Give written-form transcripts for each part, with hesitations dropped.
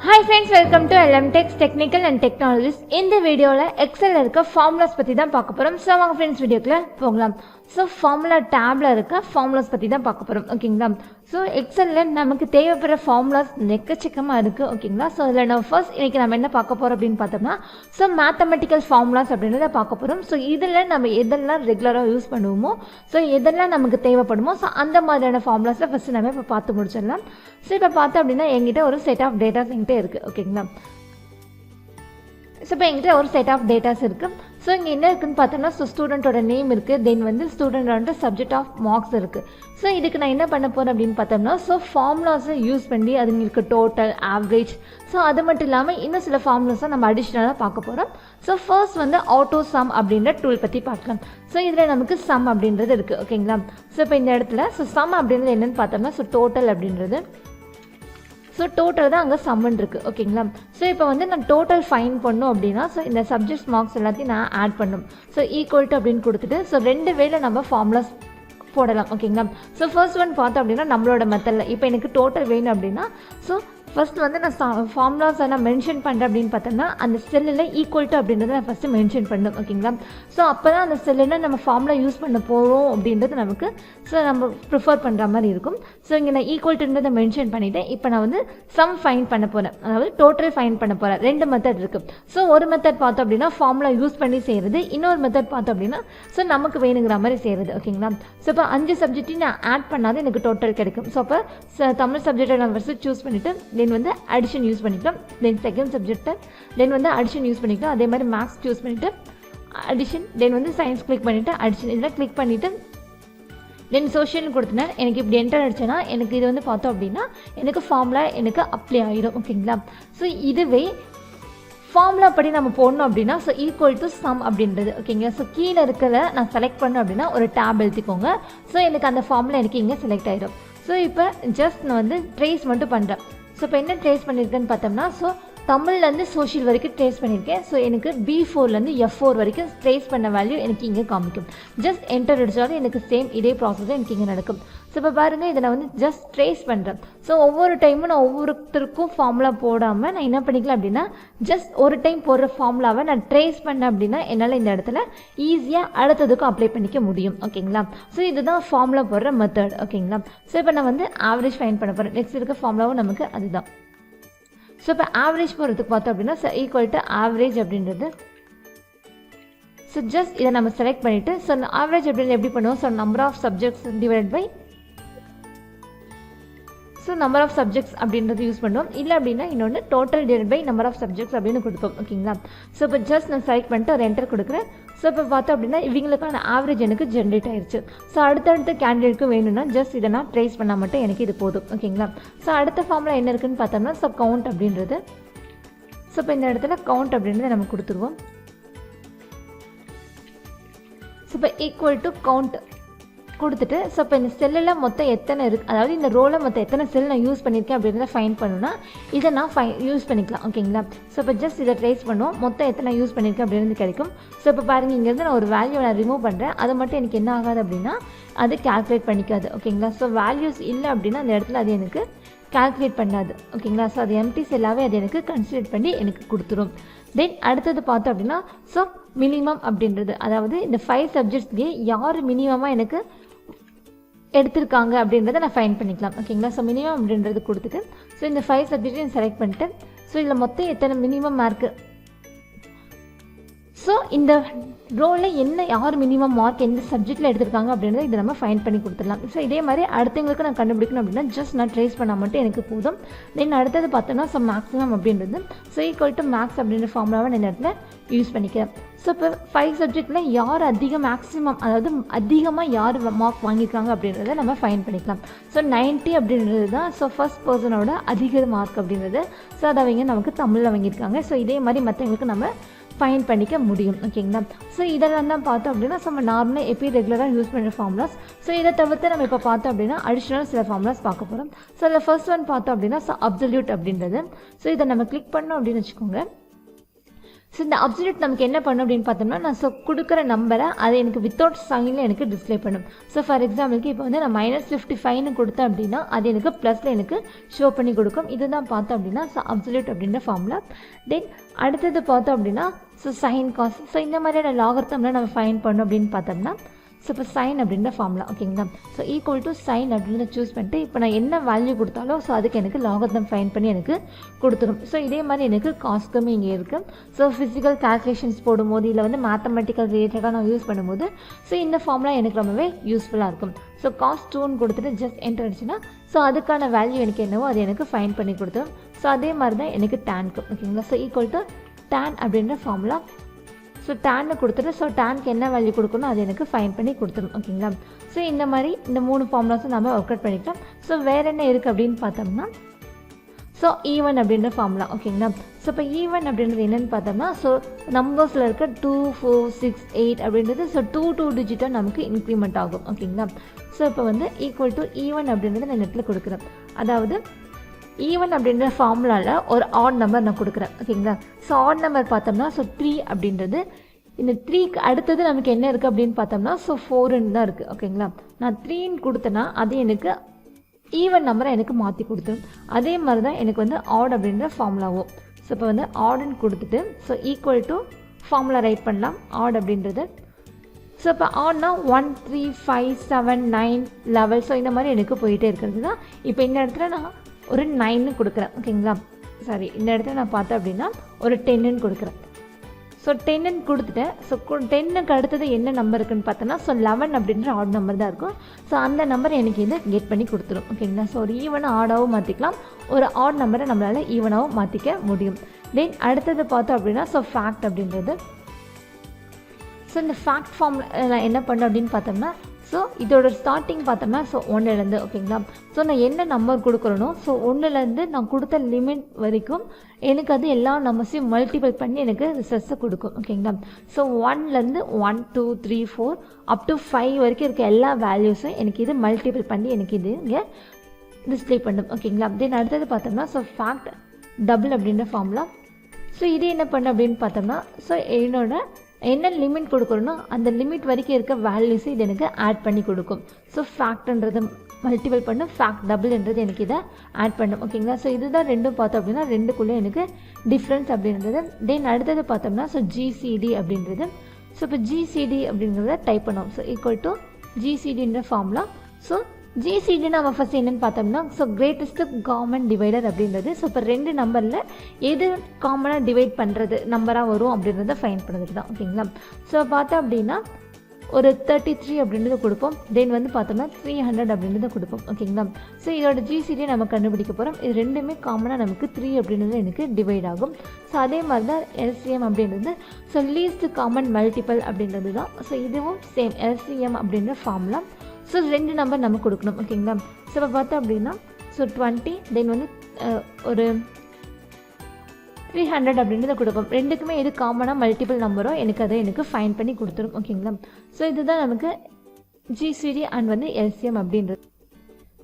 Hi friends, welcome to LMTech's Technical and Technologies. In the video, Excel irukka formulas பத்தி தான் பார்க்க போறோம். So வாங்க friends வீடியோக்குள்ள போகலாம். So formula tabல இருக்க formulas பத்தி தான் பார்க்க போறோம். ஓகேங்களா? So Excelல நமக்கு தேவைப்படுற formulas எக்கச்சக்கமா இருக்கு. ஓகேங்களா? So இதுல நம்ம first இன்னைக்கு நம்ம என்ன பார்க்க போறோம் அப்படினு பார்த்தோம்னா so mathematical formulas அப்படிங்கறத பார்க்க போறோம். So இதுல நம்ம எதெல்லாம் ரெகுலரா யூஸ் பண்ணுவோமோ so எதெல்லாம் நமக்கு தேவைப்படுமோ so அந்த மாதிரியான formulas first நாம இப்ப பார்த்து முடிச்சிடலாம். So இப்ப பார்த்தா அப்படினா என்கிட்ட ஒரு set of data இருக்கு. ஓகேங்களா? So என்கிட்ட ஒரு set of data இருக்கு. So இங்க என்ன இருக்குன்னு பார்த்தோம்னா so ஸ்டூடண்டோட நேம் இருக்கு, then வந்து ஸ்டூடண்டோட சப்ஜெக்ட் ஆஃப் மார்க்ஸ் இருக்கு. So இதுக்கு நான் என்ன பண்ண போறேன் அப்படினு பார்த்தோம்னா so ஃபார்முலாஸ் யூஸ் பண்ணி அதுங்களுக்கு டோட்டல், ஆவரேஜ் so அது மட்டும் இல்லாம இன்னும் சில ஃபார்முலாஸ் நம்ம அடிஷனலா பார்க்க போறோம். So ஃபர்ஸ்ட் வந்து ஆட்டோ சம் அப்படிங்கற டூல் பத்தி பார்க்கலாம். So இதுல நமக்கு சம் அப்படின்றது இருக்கு. ஓகேங்களா? So இப்போ இந்த இடத்துல so சம் அப்படின்றது என்னன்னு பார்த்தோம்னா so டோட்டல் அப்படின்றது so total தான் அங்க sum இருக்கு. ஓகேங்களா? so இப்போ வந்து நான் total find பண்ணனும் அப்படினா so இந்த subjects marks எல்லாத்தையும் நான் ஆட் பண்ணனும். so equal to அப்படினு கொடுத்துட்டு so ரெண்டு வேளை நம்ம formulas போடலாம். ஓகேங்களா? so first one பார்த்தோம் அப்படினா நம்மளோட மெத்தட்ல இப்போ எனக்கு total வேணும் அப்படினா so first வந்து நான் ஃபார்முலாஸ் நான் மென்ஷன் பண்றேன் அப்படினு பார்த்தா அந்த செல்லில் ஈக்குவல் டு அப்படின்றத நான் ஃபர்ஸ்ட் மென்ஷன் பண்ணனும். ஓகேங்களா? சோ அப்பதான் அந்த செல்லில் நம்ம ஃபார்முலா யூஸ் பண்ண போறோம் அப்படின்றது நமக்கு சோ நம்ம ப்ரிஃபர் பண்ற மாதிரி இருக்கும். சோ இங்க நான் ஈக்குவல் டுன்றத மென்ஷன் பண்ணிட்டேன். இப்போ நான் வந்து சம் ஃபைண்ட் பண்ண போறேன். அதாவது டோட்டல் ஃபைண்ட் பண்ண போறேன். ரெண்டு மெத்தட் இருக்கு. சோ ஒரு மெத்தட் பார்த்தோம் அப்படினா ஃபார்முலா யூஸ் பண்ணி செய்யறது, இன்னொரு மெத்தட் பார்த்தோம் அப்படினா சோ நமக்கு வேணுங்கிற மாதிரி செய்யறது. ஓகேங்களா? சோ இப்போ 5 சப்ஜெக்ட் நான் ஆட் பண்ணாத எனக்கு டோட்டல் கிடைக்கும். சோ அப்ப தமிழ் சப்ஜெக்ட்டை நான் ஃபர்ஸ்ட் சூஸ் பண்ணிட்டு then வந்து addition யூஸ் பண்ணிக்கலாம். then second subject then வந்து addition யூஸ் பண்ணிக்கலாம். அதே மாதிரி maths சூஸ் பண்ணிட்டு addition then வந்து science click பண்ணிட்டு addition இதெல்லாம் click பண்ணிட்டு then social கொடுத்தனா எனக்கு இப்படி என்டர் அடிச்சனா எனக்கு இது வந்து பார்த்தோம் அப்படினா எனக்கு ஃபார்முலா எனக்கு அப்ளை ஆயிடும். ஓகேங்களா? சோ இதுவே ஃபார்முலா படி நம்ம போடணும் அப்படினா சோ ஈக்குவல் டு சம் அப்படின்றது. ஓகேங்களா? சோ கீழ இருக்கத நான் செலக்ட் பண்ணனும் அப்படினா ஒரு tab எழுதிக்கோங்க. சோ எனக்கு அந்த ஃபார்முலா எனக்கு இங்க செலக்ட் ஆயிடும். சோ இப்போ ஜஸ்ட் நான் வந்து ட்ரேஸ் மட்டும் பண்றேன். சோ இப்போ என்ன ட்ரேஸ் பண்ணிருக்கேன்னு பார்த்தோம்னா சோ தமிழ்ல இருந்து சோஷியல் வரைக்கும் ட்ரேஸ் பண்ணிருக்கேன். சோ எனக்கு B4 ல இருந்து F4 வரைக்கும் ட்ரேஸ் பண்ண வேல்யூ எனக்கு இங்க காமிக்கும். ஜஸ்ட் என்டர் அடிச்சாலும் எனக்கு சேம் இதே process எனக்கு இங்க நடக்கும். சோ இப்போ பாருங்க இத நான் வந்து ஜஸ்ட் ட்ரேஸ் பண்றேன். சோ ஒவ்வொரு டைமும் நான் ஒவ்வொருத்தருக்கும் ஃபார்முலா போடாம நான் என்ன பண்ணிக்கலாம் அப்படினா ஜஸ்ட் ஒரு டைம் போடுற ஃபார்முலாவை நான் ட்ரேஸ் பண்ணேன் அப்படினா என்னால இந்த இடத்துல ஈஸியா அடுத்ததுக்கு அப்ளை பண்ணிக்க முடியும். ஓகேங்களா? சோ இதுதான் ஃபார்முலா போடுற மெத்தட். ஓகேங்களா? சோ இப்போ நான் வந்து ஆவரேஜ் ஃபைண்ட் பண்ண போறேன். நெக்ஸ்ட் இருக்க ஃபார்முலாவும் நமக்கு அதுதான். சோ இப்போ ஆவரேஜ் போறதுக்கு பார்த்தோம் அப்படினா ஈக்குவல் டு ஆவரேஜ் அப்படின்றது சோ ஜஸ்ட் இத நம்ம செலக்ட் பண்ணிட்டு சோ ஆவரேஜ் அப்படின்றது எப்படி பண்ணுவோம் so number of subjects divided by so number of subjects அப்படின்றது யூஸ் பண்ணுவோம். இல்ல அப்படினா இன்னொன்னு total divided by number of subjects அப்படினு கொடுப்போம். ஓகேங்களா? சோ இப்போ ஜஸ்ட் நான் செலக்ட் பண்ணிட்டு ஒரு என்டர் கொடுக்கிறேன். சோ இப்போ பார்த்தோம் அப்படினா இவங்களுக்கான ஆவரேஜ் எனக்கு ஜெனரேட் ஆயிருச்சு. சோ அடுத்த கேண்டிடேட்க்கு வேணும்னா ஜஸ்ட் இத நான் ட்ரேஸ் பண்ணா மட்டும் எனக்கு இது போதும். ஓகேங்களா? சோ அடுத்த ஃபார்முலா என்ன இருக்குன்னு பார்த்தோம்னா சோ கவுண்ட் அப்படின்றது சோ இப்போ இந்த இடத்துல கவுண்ட் அப்படின்றத நம்ம கொடுத்துருவோம். சோ இப்போ ஈக்குவல் டு கவுண்ட் கொடுத்துட்டு சோ இப்போ இந்த செல்லில் மொத்தம் எத்தனை இருக்கு, அதாவது இந்த ரோல மொத்தம் எத்தனை செல் நான் யூஸ் பண்ணியிருக்கேன் அப்படின்றத ஃபைண்ட் பண்ணணும்னா இதை நான் யூஸ் பண்ணிக்கலாம். ஓகேங்களா? ஸோ இப்போ ஜஸ்ட் இதை ட்ரேஸ் பண்ணுவோம். மொத்தம் எத்தனை யூஸ் பண்ணியிருக்கேன் அப்படின்றது கிடைக்கும். ஸோ இப்போ பாருங்க இங்கேருந்து நான் ஒரு வேல்யூ நான் ரிமூவ் பண்ணுறேன். அது மட்டும் எனக்கு என்ன ஆகாது அப்படின்னா அது கால்குலேட் பண்ணிக்காது. ஓகேங்களா? ஸோ வேல்யூஸ் இல்லை அப்படின்னா அந்த இடத்துல அது எனக்கு கால்குலேட் பண்ணாது. ஓகேங்களா? ஸோ அது எம்டி செல்லாவே அது எனக்கு கன்சிடர் பண்ணி எனக்கு கொடுத்துரும். தென் அடுத்தது பார்த்தோம் அப்படின்னா ஸோ மினிமம் அப்படின்றது, அதாவது இந்த 5 சப்ஜெக்ட்ஸ்லேயே யார் மினிமமாக எனக்கு எடுத்திருக்காங்க அப்படின்றத நான் ஃபைண்ட் பண்ணிக்கலாம். ஓகேங்களா? ஸோ மினிமம் அப்படின்றது கொடுத்துட்டு ஸோ இந்த 5 சப்ஜெக்டையும் செலக்ட் பண்ணிட்டு ஸோ இதில் மொத்தம் எத்தனை மினிமம் மார்க்கு ஸோ இந்த ரோலில் என்ன யார் மினிமம் மார்க் எந்த சப்ஜெக்டில் எடுத்திருக்காங்க அப்படின்றத இதை நம்ம ஃபைண்ட் பண்ணி கொடுத்துடலாம். ஸோ இதே மாதிரி அடுத்தவங்களுக்கு நான் கண்டுபிடிக்கணும் அப்படின்னா ஜஸ்ட் நான் ட்ரேஸ் பண்ணால் மட்டும் எனக்கு போதும். தென் அடுத்தது பார்த்தோம்னா ஸோ மேக்ஸிமம் அப்படின்றது ஸோ ஈக்குவல் டு மேக்ஸ் அப்படின்ற ஃபார்முலாவை நான் இந்த இடத்துல யூஸ் பண்ணிக்கிறேன். ஸோ இப்போ 5 சப்ஜெக்டில் யார் மேக்ஸிமம் அதாவது அதிகமாக யார் மார்க் வாங்கியிருக்காங்க அப்படின்றத நம்ம ஃபைண்ட் பண்ணிக்கலாம். ஸோ 90 அப்படின்றது தான் ஸோ ஃபர்ஸ்ட் பர்சனோட அதிக மார்க் அப்படின்றது. ஸோ அதை அவங்க நமக்கு தமிழில் வாங்கியிருக்காங்க. ஸோ இதே மாதிரி மற்றவங்களுக்கு நம்ம ஃபைண்ட் பண்ணிக்க முடியும். ஓகேங்களா? ஸோ இதெல்லாம் தான் பார்த்தோம் அப்படின்னா நம்ம நார்மலாக எப்பயும் ரெகுலராக யூஸ் பண்ணுற ஃபார்முலாஸ். ஸோ இதை தவிர்த்து நம்ம இப்போ பார்த்தோம் அப்படின்னா அடிஷ்னல் சில ஃபார்முலாஸ் பார்க்க போகிறோம். ஸோ அதில் ஃபர்ஸ்ட் ஒன் பார்த்தோம் அப்படின்னா ஸோ அப்சல்யூட் அப்படின்றது. ஸோ இதை நம்ம கிளிக் பண்ணோம் அப்படின்னு வச்சுக்கோங்க. ஸோ இந்த அப்சல்யூட் நமக்கு என்ன பண்ணும் அப்படின்னு பார்த்தோம்னா நான் ஸோ கொடுக்குற நம்பரை அது எனக்கு வித்தவுட் சைனில் எனக்கு டிஸ்பிளே பண்ணும். ஸோ ஃபார் எக்ஸாம்பிளுக்கு இப்போ வந்து நான் -55ன்னு கொடுத்தேன் அப்படின்னா அது எனக்கு ப்ளஸில் எனக்கு ஷோ பண்ணி கொடுக்கும். இதுதான் பார்த்தோம் அப்படின்னா ஸோ அப்சல்யூட் அப்படின்ற ஃபார்முலா. தென் அடுத்தது பார்த்தோம் அப்படின்னா ஸோ சைன் காஸ். ஸோ இந்த மாதிரியான லாகர்த்தம்லாம் நம்ம ஃபைண்ட் பண்ணோம் அப்படின்னு பார்த்தோம்னா ஸோ இப்போ சைன் அப்படின்ற ஃபார்முலா ஓகேங்களா. ஸோ ஈக்குவல் டு சைன் அப்படின்றத சூஸ் பண்ணிட்டு இப்போ நான் என்ன வேல்யூ கொடுத்தாலும் ஸோ அதுக்கு எனக்கு லாகர்த்தம் ஃபைண்ட் பண்ணி எனக்கு கொடுத்துரும். ஸோ இதே மாதிரி எனக்கு காஸ்க்குமே இங்கே இருக்குது. ஸோ ஃபிசிக்கல் கால்குலேஷன்ஸ் போடும்போது இல்லை வந்து மேத்தமெட்டிக்கல் ரிலேட்டடாக நான் யூஸ் பண்ணும்போது ஸோ இந்த ஃபார்முலா எனக்கு ரொம்பவே யூஸ்ஃபுல்லாக இருக்கும். ஸோ காஸ்ட் 2ன்னு கொடுத்துட்டு ஜஸ்ட் என்டர் அடிச்சுன்னா ஸோ அதுக்கான வேல்யூ எனக்கு என்னவோ அது எனக்கு ஃபைண்ட் பண்ணி கொடுத்துரும். ஸோ அதே மாதிரி தான் எனக்கு டேனுக்கு ஓகேங்களா. ஸோ ஈக்குவல் டு டேன் அப்படின்ற ஃபார்முலா. ஸோ டேன்னு கொடுத்துட்டு ஸோ டேனுக்கு என்ன வேல்யூ கொடுக்கணும் அது எனக்கு ஃபைன் பண்ணி கொடுத்துரும் ஓகேங்களா. ஸோ இந்த மாதிரி இந்த 3 ஃபார்முலாஸும் நம்ம ஒர்க் அவுட் பண்ணிக்கலாம். ஸோ வேறு என்ன இருக்குது அப்படின்னு பார்த்தோம்னா ஸோ ஈவன் அப்படின்ற ஃபார்முலா ஓகேங்களா. ஸோ இப்போ ஈவன் அப்படின்றது என்னென்னு பார்த்தோம்னா ஸோ நம்பர்ஸில் இருக்க 2, 4, 6, 8 அப்படின்றது ஸோ 2 டிஜிட்டாக நமக்கு இன்க்ரிமெண்ட் ஆகும் ஓகேங்களா. ஸோ இப்போ வந்து ஈக்குவல் டு ஈவன் அப்படின்றது நான் நெட்டில் கொடுக்குறேன். அதாவது ஈவன் அப்படின்ற ஃபார்முலாவில் ஒரு ஆட் நம்பர் நான் கொடுக்குறேன் ஓகேங்களா. ஸோ ஆட் நம்பர் பார்த்தோம்னா ஸோ 3 அப்படின்றது இந்த 3க்கு அடுத்தது நமக்கு என்ன இருக்குது அப்படின்னு பார்த்தோம்னா ஸோ 4ன்னு தான் இருக்குது ஓகேங்களா. நான் 3ன்னு கொடுத்தேன்னா அது எனக்கு ஈவன் நம்பரை எனக்கு மாற்றி கொடுத்துரும். அதே மாதிரி தான் எனக்கு வந்து ஆட் அப்படின்ற ஃபார்முலாவும். ஸோ இப்போ வந்து ஆடுன்னு கொடுத்துட்டு so equal to formula right பண்ணலாம் ஆட் அப்படின்றது. ஸோ இப்போ ஆட்னா 1, 3, 5, 7, 9, 11 ஸோ இந்த மாதிரி எனக்கு போயிட்டே இருக்கிறது தான். இப்போ இந்த இடத்துல நான் ஒரு 9ன்னு கொடுக்குறேன் ஓகேங்களா. சாரி இந்த இடத்துல நான் பார்த்தேன் அப்படின்னா ஒரு 10ன்னு கொடுக்குறேன். ஸோ 10ன்னு கொடுத்துட்டேன். ஸோ 10க்கு அடுத்தது என்ன நம்பர் இருக்குன்னு பார்த்தோன்னா ஸோ 11 அப்படின்ற ஆட் நம்பர் தான் இருக்கும். ஸோ அந்த நம்பர் எனக்கு இது கெட் பண்ணி கொடுத்துரும் ஓகேங்களா. ஸோ ஒரு ஈவனை ஆடாகவும் மாற்றிக்கலாம், ஒரு ஆட் நம்பரை நம்மளால் ஈவனாகவும் மாற்றிக்க முடியும். தென் அடுத்தது பார்த்தோம் அப்படின்னா ஸோ ஃபேக்ட் அப்படின்றது. ஸோ இந்த ஃபேக்ட் ஃபார்ம் நான் என்ன பண்ணேன் அப்படின்னு பார்த்தோம்னா ஸோ இதோட ஸ்டார்டிங் பார்த்தோம்னா ஸோ 1லேருந்து ஓகேங்களா. ஸோ நான் என்ன நம்பர் கொடுக்குறனோ ஸோ 1லேருந்து நான் கொடுத்த லிமிட் வரைக்கும் எனக்கு அது எல்லா நம்பர்ஸையும் மல்டிபிள் பண்ணி எனக்கு ரிசல்ட்ஸை கொடுக்கும் ஓகேங்களா. ஸோ 1லேருந்து 1, 2, 3, 4 அப் டு 5 வரைக்கும் இருக்க எல்லா வேல்யூஸும் எனக்கு இது மல்டிபிள் பண்ணி எனக்கு இது இங்கே டிஸ்பிளே பண்ணும் ஓகேங்களா. தென் அடுத்தது பார்த்தோம்னா ஸோ ஃபேக்ட் டபுள் அப்படின்ற ஃபார்முலா. ஸோ இது என்ன பண்ண அப்படின்னு பார்த்தோம்னா ஸோ என்னோட என்ன லிமிட் கொடுக்குறோன்னா அந்த லிமிட் வரைக்கும் இருக்க வேல்யூஸை இது எனக்கு ஆட் பண்ணி கொடுக்கும். ஸோ ஃபேக்ட்ன்றது மல்டிபிள் பண்ணும், ஃபேக்ட் டபுள்ன்றது எனக்கு இதை ஆட் பண்ணும் ஓகேங்களா. ஸோ இதுதான் ரெண்டும் பார்த்தோம் அப்படின்னா ரெண்டுக்குள்ளே எனக்கு டிஃப்ரென்ஸ் அப்படின்றது. தென் அடுத்தது பார்த்தோம்னா ஸோ ஜிசிடி அப்படின்றது. ஸோ இப்போ ஜிசிடி அப்படின்றத டைப் பண்ணோம். ஸோ ஈக்குவல் டு ஜிசிடின்ற ஃபார்முலா. ஸோ ஜிசிடி நம்ம ஃபஸ்ட் என்னென்னு பார்த்தோம்னா ஸோ கிரேட்டஸ்ட் காமன் டிவைடர் அப்படின்றது. ஸோ இப்போ 2 நம்பரில் எது காமனாக டிவைட் பண்ணுறது நம்பராக வரும் அப்படின்றத ஃபைண்ட் பண்ணுறது தான் ஓகேங்களா. ஸோ பார்த்தோம் அப்படின்னா ஒரு 33 அப்படின்றத கொடுப்போம். தென் வந்து பார்த்தோம்னா 300 அப்படின்றத கொடுப்போம் ஓகேங்களா. ஸோ இதோட ஜிசிடியை நம்ம கண்டுபிடிக்க போகிறோம். இது ரெண்டுமே காமனாக நமக்கு 3 அப்படின்றது எனக்கு டிவைட் ஆகும். ஸோ அதே மாதிரி தான் எல்சிஎம் அப்படின்றது ஸோ லீஸ்ட் காமன் மல்டிபிள் அப்படின்றது தான். ஸோ இதுவும் சேம் எல்சிஎம் அப்படின்ற ஃபார்முலா. ஸோ 2 நம்பர் நம்ம கொடுக்கணும் ஓகேங்களா. ஸோ இப்போ பார்த்தோம் அப்படின்னா ஸோ 20 தென் வந்து ஒரு 300 அப்படின்றத கொடுப்போம். ரெண்டுக்குமே எது காமனாக மல்டிபிள் நம்பரோ எனக்கு அதை எனக்கு ஃபைன் பண்ணி கொடுத்துரும் ஓகேங்களா. ஸோ இதுதான் நமக்கு ஜிசிடி அண்ட் வந்து எல்சிஎம் அப்படின்றது.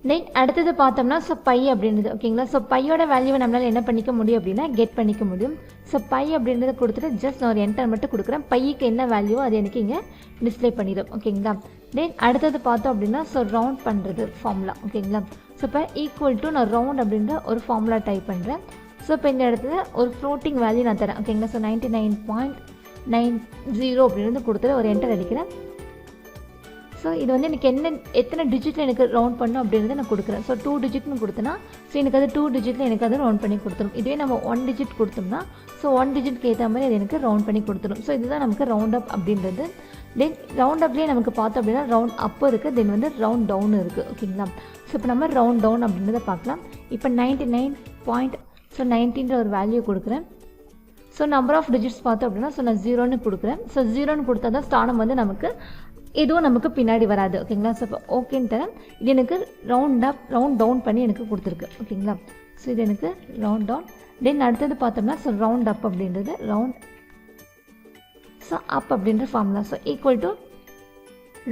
தென் அடுத்தது பார்த்தோம்னா ஸோ பை அப்படின்றது ஓகேங்களா. ஸோ பையோட வேல்யூவை நம்மளால் என்ன பண்ணிக்க முடியும் அப்படின்னா கெட் பண்ணிக்க முடியும். ஸோ பை அப்படின்றத கொடுத்துட்டு ஜஸ்ட் நான் ஒரு என்டர் மட்டும் கொடுக்குறேன். பைக்கு என்ன வேல்யூவோ அது எனக்கு இங்கே டிஸ்பிளே பண்ணிடும் ஓகேங்களா. தென் அடுத்தது பார்த்தோம் அப்படின்னா ஸோ ரவுண்ட் பண்ணுறது ஃபார்முலா ஓகேங்களா. ஸோ இப்போ ஈக்குவல் டு நான் ரவுண்ட் அப்படின்ற ஒரு ஃபார்முலா டைப் பண்ணுறேன். ஸோ இப்போ இந்த இடத்துல ஒரு ஃப்ளோட்டிங் வேல்யூ நான் தரேன் ஓகேங்களா. ஸோ 99.90 அப்படின்றது கொடுத்துட்டு ஒரு என்டர் அடிக்கிறேன். ஸோ இது வந்து எனக்கு எத்தனை டிஜிட்டில் எனக்கு ரவுண்ட் பண்ணும் அப்படின்றத நான் கொடுக்குறேன். ஸோ 2 டிஜிட்னு கொடுத்தேன்னா ஸோ எனக்கு அது 2 டிஜிட்டில் எனக்கு அது ரவுண்ட் பண்ணி கொடுத்துரும். இதுவே நம்ம 1 டிஜிட் கொடுத்தோம்னா ஸோ 1 டிஜிட்க்கு ஏற்ற மாதிரி அது எனக்கு ரவுண்ட் பண்ணி கொடுத்துரும். ஸோ இதுதான் நமக்கு ரவுண்ட் அப் அப்படின்றது. தென் ரவுண்ட் அப்லேயே நமக்கு பார்த்தோம் அப்படின்னா ரவுண்ட் அப்பு இருக்குது, தென் வந்து ரவுண்ட் டவுன் இருக்குது ஓகேங்களா. ஸோ இப்போ நம்ம ரவுண்ட் டவுன் அப்படின்றத பார்க்கலாம். இப்போ 99.90 ஒரு வேல்யூ கொடுக்குறேன். ஸோ நம்பர் ஆஃப் டிஜிட்ஸ் பார்த்தோம் அப்படின்னா ஸோ நான் 0ன்னு கொடுக்குறேன். ஸோ 0ன்னு கொடுத்தா தான் ஸ்தானம் வந்து நமக்கு எதுவும் நமக்கு பின்னாடி வராது ஓகேங்களா. ஸோ இப்போ ஓகேன்னு தரேன். இது எனக்கு ரவுண்ட் டவுன் பண்ணி எனக்கு கொடுத்துருக்கு ஓகேங்களா. ஸோ இது எனக்கு ரவுண்ட் டவுன். தென் அடுத்தது பார்த்தோம்னா ஸோ ரவுண்ட் அப் அப்படின்றது ரவுண்ட் ஸோ அப் அப்படின்ற formula. So equal to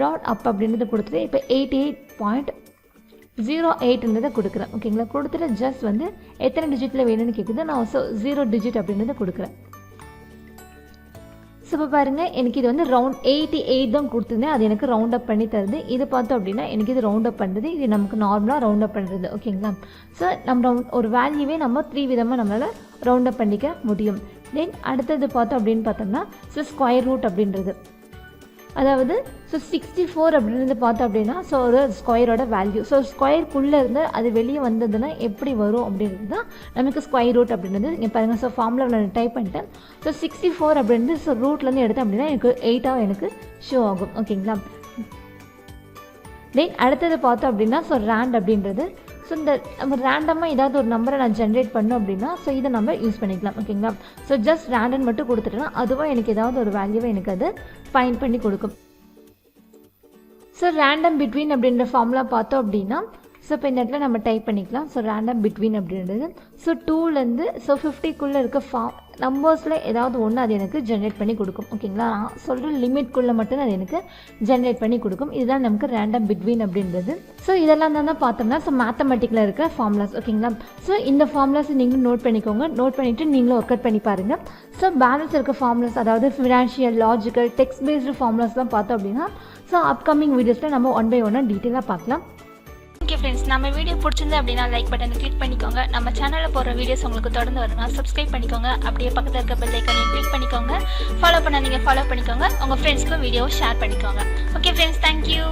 round up அப்படின்றத கொடுத்துட்டு இப்போ 88.08ன்றதை கொடுக்குறேன் ஓகேங்களா. கொடுத்துட்டு ஜஸ்ட் வந்து எத்தனை டிஜிட்டில் வேணும்னு கேட்குது. நான் ஸோ 0 டிஜிட் அப்படின்றத கொடுக்குறேன். ஸோ இப்போ பாருங்கள் எனக்கு இது வந்து ரவுண்ட் 88 தான் கொடுத்துருந்தேன், அது எனக்கு ரவுண்ட் அப் பண்ணி தருது. இது பார்த்தோம் அப்படின்னா எனக்கு இது ரவுண்ட் அப் பண்ணுறது, இது நமக்கு நார்மலாக ரவுண்ட் அப் பண்ணுறது. ஓகேங்களா? ஸோ நம்ம ஒரு வேல்யூவே நம்ம 3 விதமாக நம்மளால் ரவுண்ட் அப் பண்ணிக்க முடியும். தென் அடுத்தது பார்த்தோம் அப்படின்னு பார்த்தோம்னா ஸோ ஸ்கொயர் ரூட் அப்படின்றது, அதாவது ஸோ 64 அப்படின்றது பார்த்தோம் அப்படின்னா ஸோ ஒரு ஸ்கொயரோட வேல்யூ. ஸோ ஸ்கொயருக்குள்ளே இருந்து அது வெளியே வந்ததுன்னா எப்படி வரும் அப்படின்றது தான் நமக்கு ஸ்கொயர் ரூட் அப்படின்றது. இங்கே பாருங்கள், ஸோ ஃபார்முலாவில் நான் டைப் பண்ணிட்டேன். ஸோ 64 அப்படின்றது ஸோ ரூட்லேருந்து எடுத்தேன் அப்படின்னா எனக்கு 8ஆக எனக்கு ஷோ ஆகும். ஓகேங்களா? தென் அடுத்தது பார்த்தோம் அப்படின்னா ஸோ ரேண்ட் அப்படின்றது, ஸோ இந்த நம்ம ரேண்டமாக ஏதாவது ஒரு நம்பரை நான் ஜென்ரேட் பண்ணோம் அப்படின்னா ஸோ இதை நம்ம யூஸ் பண்ணிக்கலாம். ஓகேங்களா? ஸோ ஜஸ்ட் ரேண்டன் மட்டும் கொடுத்துட்டேன்னா அதுவாக எனக்கு ஏதாவது ஒரு வேல்யூவை எனக்கு அது ஃபைண்ட் பண்ணி கொடுக்கும். ஸோ ரேண்டம் பிட்வீன் அப்படின்ற ஃபார்முலா பார்த்தோம் அப்படின்னா ஸோ இப்போ இந்த இடத்துல நம்ம டைப் பண்ணிக்கலாம். ஸோ ரேண்டம் பிட்வீன் அப்படின்றது ஸோ 2லேருந்து ஸோ 50க்குள்ளே இருக்க நம்பர்ஸில் ஏதாவது ஒன்று அது எனக்கு ஜென்ரேட் பண்ணி கொடுக்கும். ஓகேங்களா? நான் சொல்கிற லிமிட்குள்ளே மட்டும் அது எனக்கு ஜென்ரேட் பண்ணி கொடுக்கும். இதுதான் நமக்கு ரேண்டம் பிட்வீன் அப்படின்றது. ஸோ இதெல்லாம் தான் பார்த்தோம்னா ஸோ மேத்தமெட்டிக்கில் இருக்க ஃபார்முலாஸ். ஓகேங்களா? ஸோ இந்த ஃபார்முலாஸ் நீங்களும் நோட் பண்ணிக்கோங்க. நோட் பண்ணிவிட்டு நீங்களும் ஒர்க் அவுட் பண்ணி பாருங்கள். ஸோ பேலன்ஸ் இருக்க ஃபார்முலாஸ், அதாவது ஃபினான்ஷியல், லாஜிக்கல், டெக்ஸ்ட் பேஸ்டு ஃபார்முலாஸ்லாம் பார்த்தோம் அப்படின்னா ஸோ அப்கமிங் வீடியோஸில் நம்ம 1 by 1 டீட்டெயிலாக பார்க்கலாம். ஓகே ஃப்ரெண்ட்ஸ், நம்ம வீடியோ பிடிச்சிருந்து அப்படின்னா லைக் பட்டனை கிளிக் பண்ணிக்கோங்க. நம்ம சேனலில் போகிற வீடியோஸ் உங்களுக்கு தொடர்ந்து வரணும்னா சப்ஸ்கிரைப் பண்ணிக்கோங்க. அப்படியே பக்கத்தில் இருக்க பெல் ஐக்கானையும் கிளிக் பண்ணிக்கோங்க. ஃபாலோ பண்ண நீங்கள் ஃபாலோ பண்ணிக்கோங்க. உங்கள் ஃப்ரெண்ட்ஸ்க்கும் வீடியோவை ஷேர் பண்ணிக்கோங்க. Okay friends, thank you.